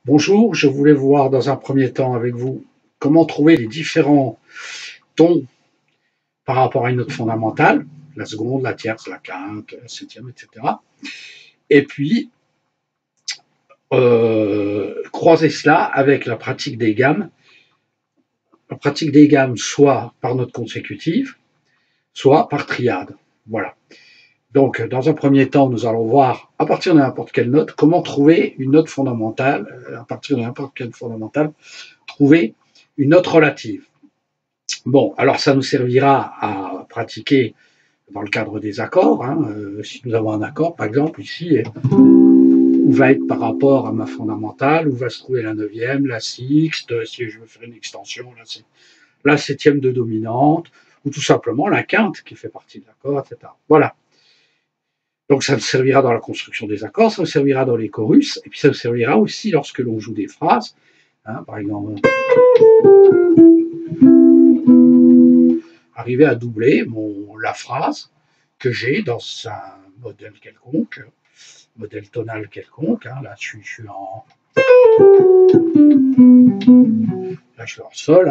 Bonjour, je voulais voir dans un premier temps avec vous comment trouver les différents tons par rapport à une note fondamentale, la seconde, la tierce, la quinte, la septième, etc. Et puis, croiser cela avec la pratique des gammes soit par note consécutive, soit par triade. Voilà. Donc, dans un premier temps, nous allons voir, à partir de n'importe quelle note, comment trouver une note fondamentale, à partir de n'importe quelle fondamentale, trouver une note relative. Bon, alors ça nous servira à pratiquer dans le cadre des accords. Si nous avons un accord, par exemple, ici, où va être par rapport à ma fondamentale, où va se trouver la neuvième, la sixte, si je veux faire une extension, là c'est la septième de dominante, ou tout simplement la quinte qui fait partie de l'accord, etc. Voilà. Donc ça nous servira dans la construction des accords, ça nous servira dans les chorus, et puis ça nous servira aussi lorsque l'on joue des phrases. Par exemple, arriver à doubler la phrase que j'ai dans un modèle quelconque, modèle tonal quelconque. Là, je suis en... Là, je suis en sol.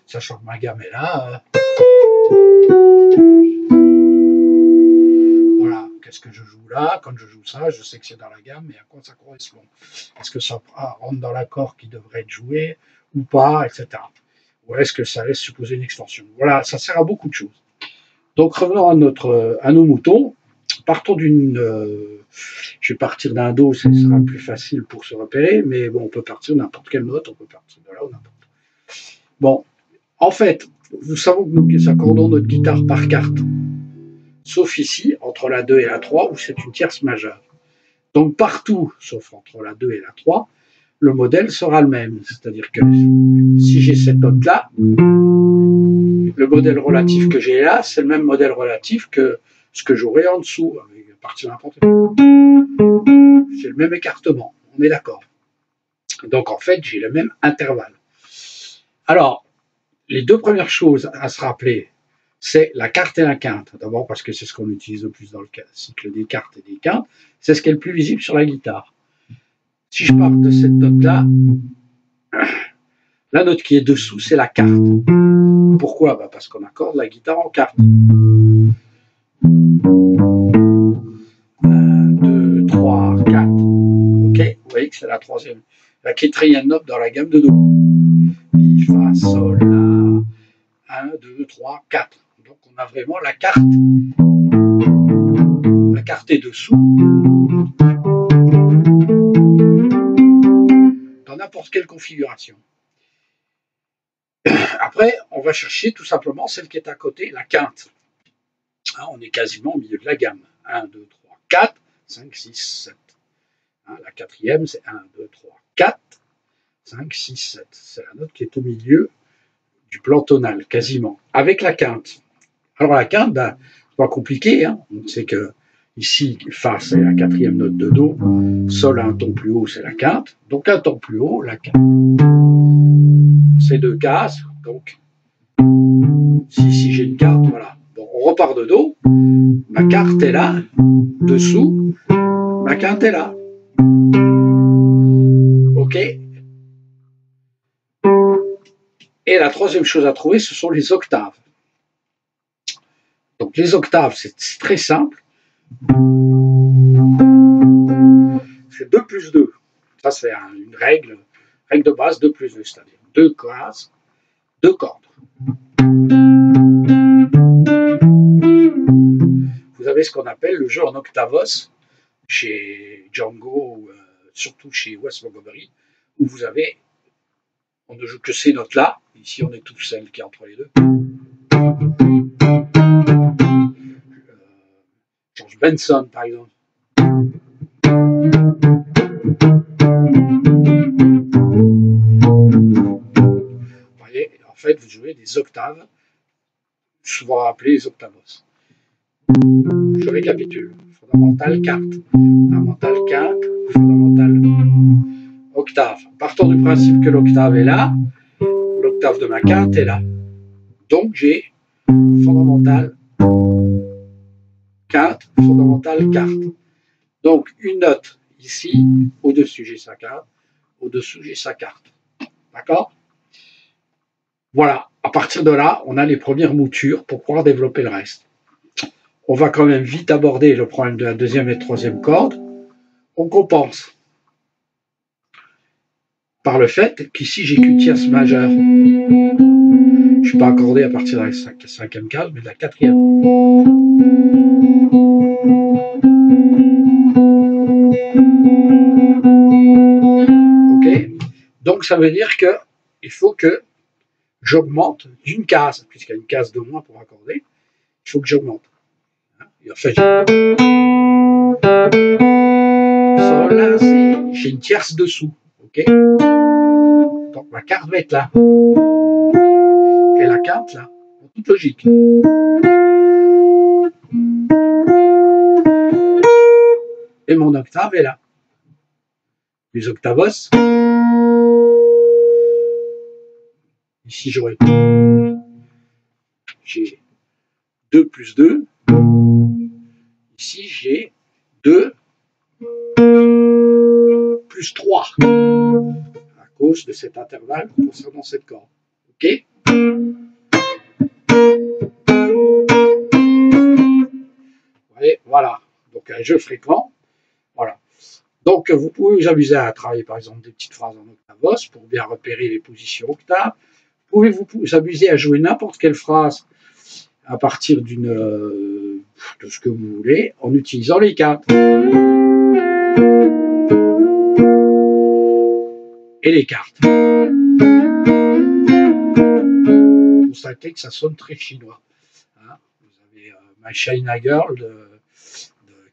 Sachant que ma gamme est là. Voilà, qu'est-ce que je joue là? Quand je joue ça, je sais que c'est dans la gamme, mais à quoi ça correspond? Est-ce que ça rentre dans l'accord qui devrait être joué ou pas, etc. Ou est-ce que ça laisse supposer une extension? Voilà, ça sert à beaucoup de choses. Donc revenons à nos moutons. Partons d'une... je vais partir d'un Do, ce sera plus facile pour se repérer, mais bon, on peut partir de n'importe quelle note, on peut partir de là ou n'importe. Bon, en fait, nous savons que nous accordons notre guitare par carte, sauf ici, entre la 2 et la 3, où c'est une tierce majeure. Donc partout, sauf entre la 2 et la 3, le modèle sera le même. C'est-à-dire que si j'ai cette note-là, le modèle relatif que j'ai là, c'est le même modèle relatif que ce que j'aurai en dessous, avec partir n'importe quoi. C'est le même écartement, on est d'accord. Donc en fait, j'ai le même intervalle. Alors, les deux premières choses à se rappeler, c'est la quarte et la quinte. D'abord parce que c'est ce qu'on utilise le plus dans le cycle des cartes et des quintes. C'est ce qui est le plus visible sur la guitare. Si je pars de cette note-là, la note qui est dessous, c'est la quarte. Pourquoi? Parce qu'on accorde la guitare en quarte. 1, 2, 3, 4. Ok? Vous voyez que c'est la troisième, la quatrième note dans la gamme de Do. Mi, Fa, Sol, La. 1, 2, 3, 4. Donc on a vraiment la carte. La carte est dessous. Dans n'importe quelle configuration. Après, on va chercher tout simplement celle qui est à côté, la quinte. On est quasiment au milieu de la gamme. 1, 2, 3, 4, 5, 6, 7. La quatrième, c'est 1, 2, 3, 4, 5, 6, 7. C'est la note qui est au milieu du plan tonal, quasiment, avec la quinte. Alors la quinte, c'est pas compliqué. On sait que ici, Fa, c'est la quatrième note de Do. Sol, un ton plus haut, c'est la quinte. Donc un ton plus haut, la quinte. C'est deux cases. Donc, si j'ai une carte, voilà. Bon, on repart de Do. Ma carte est là. Dessous, ma quinte est là. OK? Et la troisième chose à trouver, ce sont les octaves. Donc les octaves, c'est très simple. C'est 2 plus 2. Ça, c'est une règle de base, 2 plus 2, c'est-à-dire 2 cases, 2 cordes. Vous avez ce qu'on appelle le jeu en octavos chez Django, surtout chez Wes Montgomery, où vous avez, on ne joue que ces notes-là. Ici, on est tous celles qui est entre les deux. George Benson, par exemple. Vous voyez, en fait, vous jouez des octaves, souvent appelées les octavos. Je récapitule. Fondamentale, carte. Fondamentale, quinte. Fondamentale, octave. Partons du principe que l'octave est là, l'octave de ma quinte est là. Donc j'ai fondamentale, quinte, fondamentale, quarte. Donc, une note ici, au-dessus j'ai sa quinte, au-dessous j'ai sa quarte. D'accord? Voilà, à partir de là, on a les premières moutures pour pouvoir développer le reste. On va quand même vite aborder le problème de la deuxième et troisième corde. On compense par le fait qu'ici j'ai qu'une tierce majeure. Je ne suis pas accordé à partir de la cinquième case, mais de la quatrième. Ok? Donc ça veut dire qu'il faut que j'augmente d'une case, puisqu'il y a une case de moins pour accorder, il faut que j'augmente. En fait, Sol, là, j'ai une tierce dessous. Ok? Donc ma carte va être là. Et la quinte là, en toute logique. Et mon octave est là. Les octavos. Ici j'ai 2 plus 2. Ici j'ai 2 plus 3. À cause de cet intervalle concernant cette corde. Ok? Et voilà. Donc un jeu fréquent. Voilà. Donc vous pouvez vous amuser à travailler par exemple des petites phrases en octavos pour bien repérer les positions octaves. Vous pouvez vous amuser à jouer n'importe quelle phrase à partir de ce que vous voulez en utilisant les cartes. Et les cartes. Vous constatez que ça sonne très chinois. Hein, vous avez My China Girl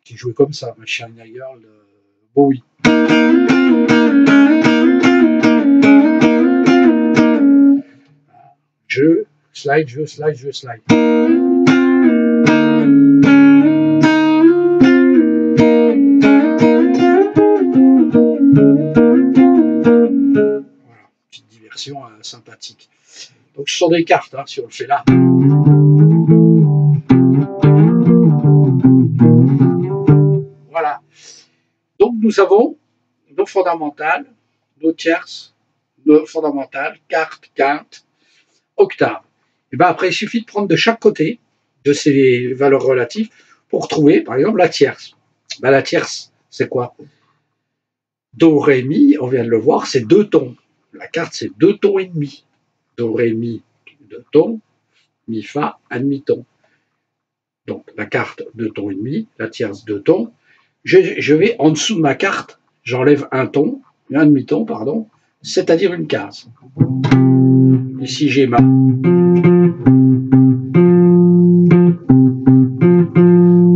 qui jouait comme ça, My China Girl de Bowie. Je slide, je slide, je slide. Voilà, petite diversion sympathique. Donc ce sont des cartes, hein, si on le fait là. Voilà. Donc nous avons nos fondamentales, nos tierces, nos fondamentales, quarte, quinte, octave. Et bien après, il suffit de prendre de chaque côté de ces valeurs relatives pour trouver, par exemple, la tierce. Ben, la tierce, c'est quoi? Do, ré, mi, on vient de le voir, c'est 2 tons. La quarte, c'est 2 tons et demi. Do, ré, mi, 2 tons, mi, fa, un demi-ton. Donc la quarte, 2 tons et demi, la tierce, 2 tons. Je vais en dessous de ma carte, j'enlève un ton, un demi-ton, pardon, c'est-à-dire une case. Ici, j'ai ma. Et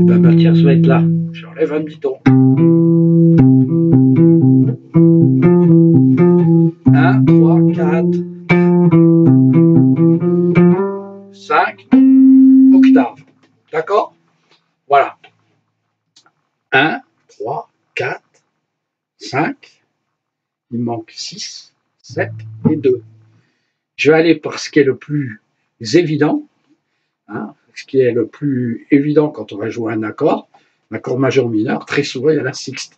ben, ma tierce va être là. J'enlève un demi-ton. 1, 3, 4, 5, octaves. D'accord? Voilà. 1, 3, 4, 5. Il manque 6, 7 et 2. Je vais aller par ce qui est le plus évident. Hein, ce qui est le plus évident quand on va jouer un accord majeur ou mineur. Très souvent, il y a la sixte.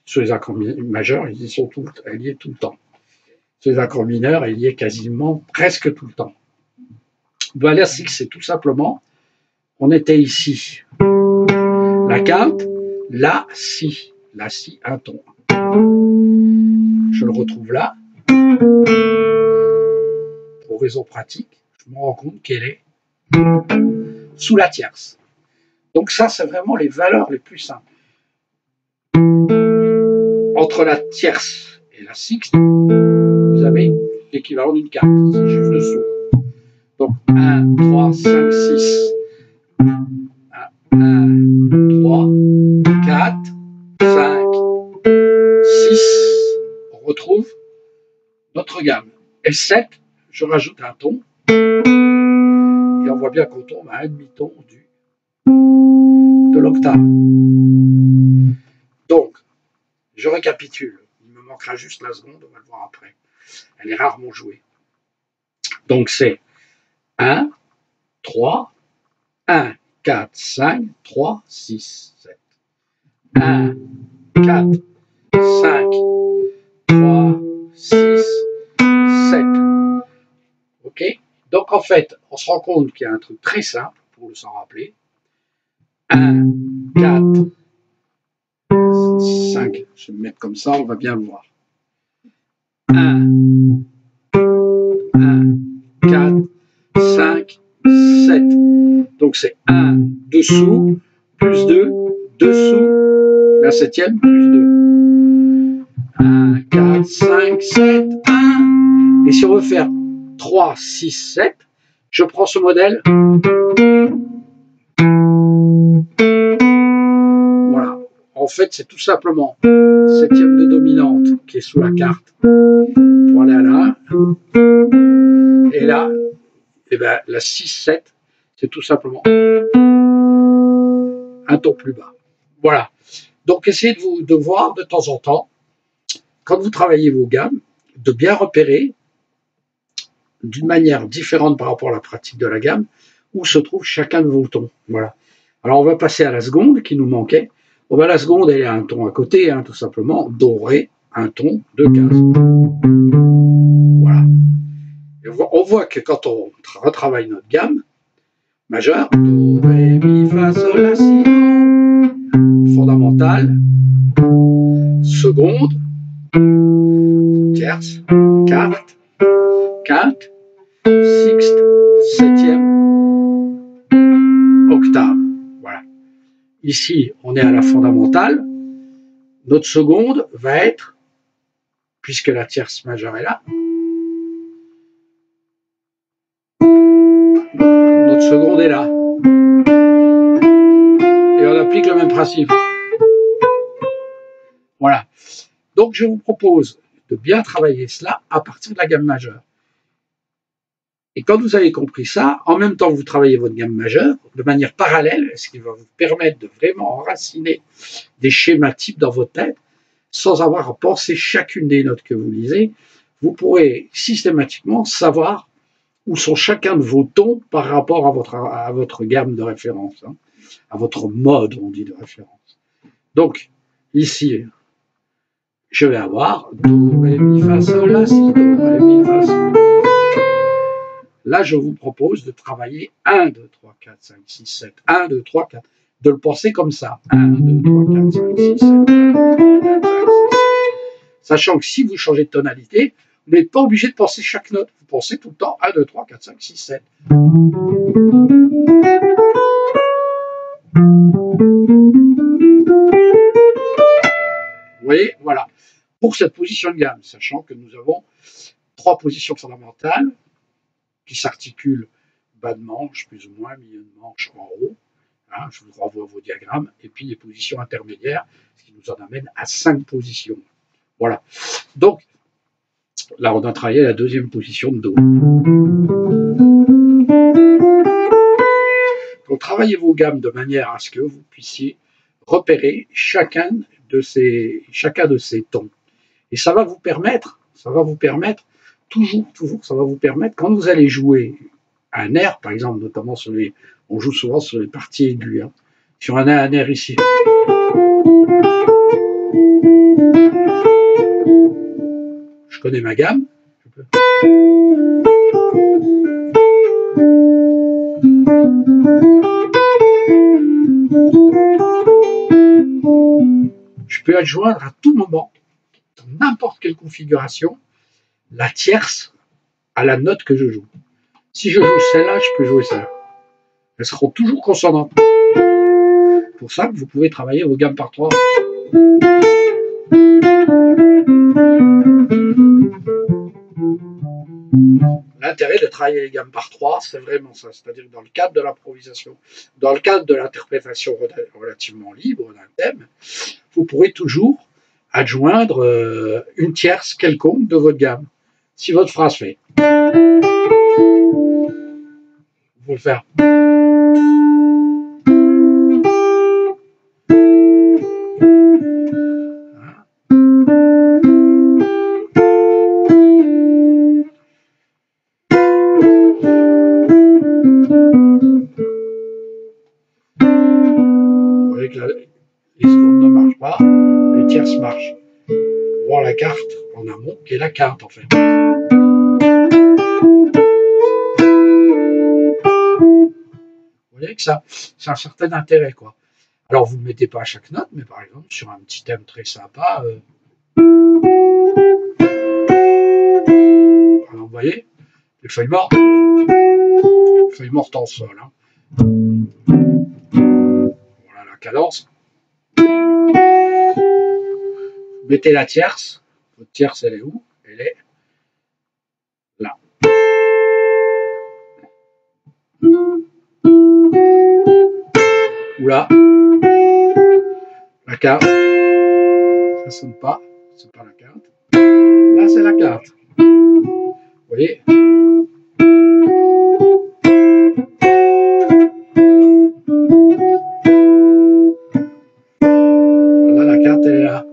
Sur les accords majeurs, elle y est tout le temps. Sur les accords mineurs, elle y est quasiment presque tout le temps. Ben, la sixte, c'est tout simplement, on était ici. La quinte, la, si, un ton. Je le retrouve là. Pour raison pratique, je me rends compte qu'elle est sous la tierce. Donc ça, c'est vraiment les valeurs les plus simples. Entre la tierce et la sixte, vous avez l'équivalent d'une carte. C'est juste dessous. Donc 1, 3, 5, 6. 1, 3, 4, 5, 6. On retrouve notre gamme. Et 7, je rajoute un ton. Et on voit bien qu'on tombe à un demi-ton de l'octave. Donc, je récapitule. Il me manquera juste la seconde, on va le voir après. Elle est rarement jouée. Donc c'est 1, 3, 1, 4, 5, 3, 6, 7. 1, 4, 5, 3, 6, 7. OK? Donc, en fait, on se rend compte qu'il y a un truc très simple pour s'en rappeler. 1, 4, 5. Je vais me mettre comme ça, on va bien le voir. 1, 4, 5, 7. Donc, c'est 1 dessous, plus 2, dessous, la septième, plus 2. 1, 4, 5, 7, 1. Et si on veut faire 3, 6, 7, je prends ce modèle. Voilà. En fait, c'est tout simplement septième de dominante qui est sous la carte pour aller à la 1. Et là, eh ben, la 6, 7, c'est tout simplement un ton plus bas. Voilà. Donc, essayez de voir de temps en temps, quand vous travaillez vos gammes, de bien repérer d'une manière différente par rapport à la pratique de la gamme, où se trouve chacun de vos tons. Voilà. Alors, on va passer à la seconde qui nous manquait. Bon, ben, la seconde, elle a un ton à côté, hein, tout simplement, do, ré, un ton, 2 cases. Voilà. Et on voit que quand on retravaille notre gamme majeure, do, ré, mi, fa, sol, la, si, do, fondamentale, seconde, tierce, quarte, quinte, sixte, septième, octave. Voilà. Ici, on est à la fondamentale. Notre seconde va être, puisque la tierce majeure est là, notre seconde est là. Et on applique le même principe. Voilà. Donc, je vous propose de bien travailler cela à partir de la gamme majeure. Et quand vous avez compris ça, en même temps, vous travaillez votre gamme majeure de manière parallèle, ce qui va vous permettre de vraiment enraciner des schémas types dans votre tête, sans avoir à penser chacune des notes que vous lisez. Vous pourrez systématiquement savoir où sont chacun de vos tons par rapport à votre gamme de référence, hein, à votre mode, on dit, de référence. Donc, ici, je vais avoir do, ré, mi, fa, sol, la, si, do, ré, mi, fa, sol. Là, je vous propose de travailler 1, 2, 3, 4, 5, 6, 7, 1, 2, 3, 4. De le penser comme ça. 1, 2, 3, 4, 5, 6, 7, 1, 2, 3, 4, 5, 6, 7. Sachant que si vous changez de tonalité, vous n'êtes pas obligé de penser chaque note. Vous pensez tout le temps 1, 2, 3, 4, 5, 6, 7. Vous voyez, voilà. Pour cette position de gamme, sachant que nous avons 3 positions fondamentales qui s'articulent bas de manche, plus ou moins, milieu de manche, en haut. Hein, je vous renvoie vos diagrammes. Et puis les positions intermédiaires, ce qui nous en amène à 5 positions. Voilà. Donc, là, on a travaillé la deuxième position de Do. Donc, travaillez vos gammes de manière à ce que vous puissiez repérer chacun de ces tons. Et ça va vous permettre, toujours, ça va vous permettre, quand vous allez jouer un air, par exemple, notamment on joue souvent sur les parties aiguës. Hein. Si on a un air ici, je connais ma gamme, je peux adjoindre à tout moment, dans n'importe quelle configuration, la tierce à la note que je joue. Si je joue celle-là, je peux jouer celle-là. Elles seront toujours consonantes. C'est pour ça que vous pouvez travailler vos gammes par 3. L'intérêt de travailler les gammes par 3, c'est vraiment ça. C'est-à-dire que dans le cadre de l'improvisation, dans le cadre de l'interprétation relativement libre d'un thème, vous pourrez toujours adjoindre une tierce quelconque de votre gamme. Si votre phrase fait, vous pouvez le faire. voyez que les secondes ne marchent pas, les tierces marchent. On voit la carte en amont, qui est la quinte en fait. Vous voyez que ça a un certain intérêt, quoi. Alors, vous ne le mettez pas à chaque note, mais par exemple, sur un petit thème très sympa, alors, vous voyez, les feuilles mortes en sol. Hein. Voilà la cadence. Vous mettez la tierce. Votre tierce, elle est où? Elle est là. Ou là. La quinte. Ça sonne pas. C'est pas la quinte. Là, c'est la quinte. Vous voyez? Là, la quinte, elle est là.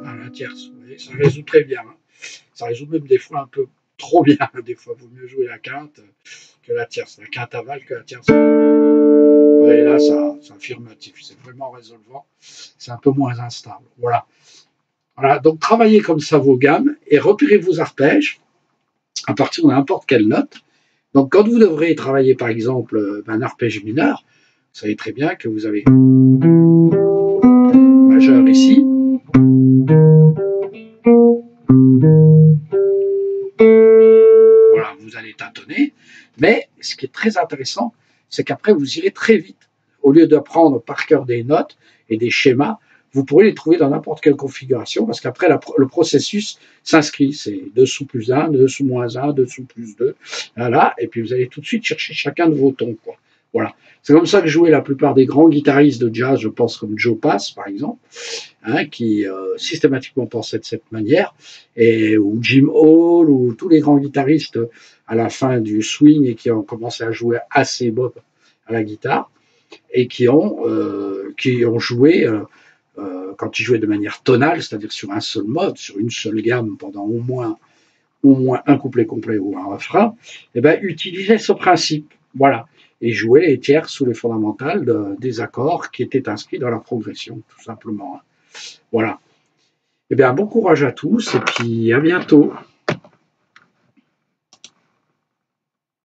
Ah, la tierce. Vous voyez, ça résout très bien. Hein. Ça résout même des fois un peu trop bien. Des fois, il vaut mieux jouer la quinte que la tierce. La quinte aval que la tierce. Vous voyez, là, c'est affirmatif. C'est vraiment résolvant. C'est un peu moins instable. Voilà. Voilà. Donc, travaillez comme ça vos gammes et repérez vos arpèges à partir de n'importe quelle note. Donc, quand vous devrez travailler, par exemple, un arpège mineur, vous savez très bien que vous avez majeur ici. Voilà, vous allez tâtonner. Mais ce qui est très intéressant, c'est qu'après, vous irez très vite. Au lieu d'apprendre par cœur des notes et des schémas, vous pourrez les trouver dans n'importe quelle configuration, parce qu'après, le processus s'inscrit. C'est dessous plus 1, dessous moins 1, dessous plus 2. Voilà, et puis vous allez tout de suite chercher chacun de vos tons. Quoi. Voilà. C'est comme ça que jouaient la plupart des grands guitaristes de jazz, je pense comme Joe Pass, par exemple, hein, qui systématiquement pensaient de cette manière, ou Jim Hall, ou tous les grands guitaristes à la fin du swing et qui ont commencé à jouer assez bop à la guitare, et qui ont joué, quand ils jouaient de manière tonale, c'est-à-dire sur un seul mode, sur une seule gamme pendant au moins un couplet complet ou un refrain, eh ben, utilisaient ce principe. Voilà. Et jouaient les tierces sous les fondamentales des accords qui étaient inscrits dans la progression, tout simplement. Voilà. Eh bien, bon courage à tous et puis à bientôt.